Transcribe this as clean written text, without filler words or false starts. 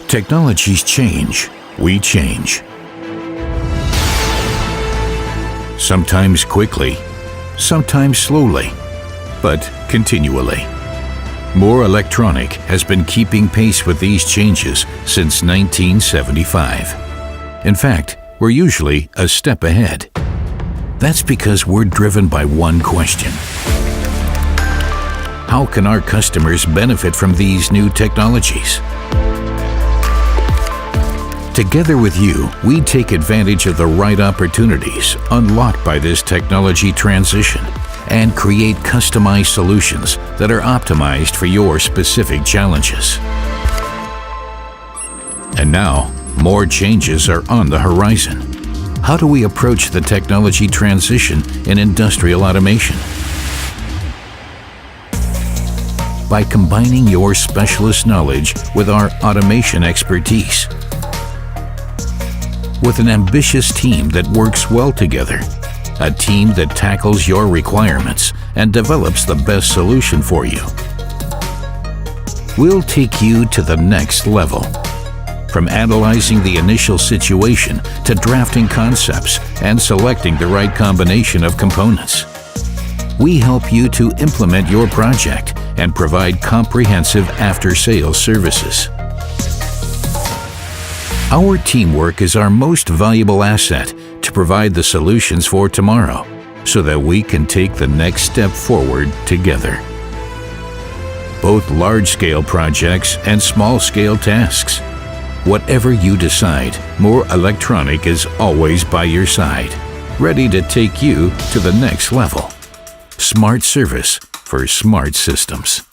Technologies change, we change. Sometimes quickly, sometimes slowly, but continually. Murrelektronik has been keeping pace with these changes since 1975. In fact, we're usually a step ahead. That's because we're driven by one question. How can our customers benefit from these new technologies? Together with you, we take advantage of the right opportunities unlocked by this technology transition and create customized solutions that are optimized for your specific challenges. And now, more changes are on the horizon. How do we approach the technology transition in industrial automation? By combining your specialist knowledge with our automation expertise. With an ambitious team that works well together, a team that tackles your requirements and develops the best solution for you. We'll take you to the next level. From analyzing the initial situation to drafting concepts and selecting the right combination of components. We help you to implement your project and provide comprehensive after-sales services. Our teamwork is our most valuable asset to provide the solutions for tomorrow so that we can take the next step forward together. Both large-scale projects and small-scale tasks. Whatever you decide, Murrelektronik is always by your side, ready to take you to the next level. Smart service for smart systems.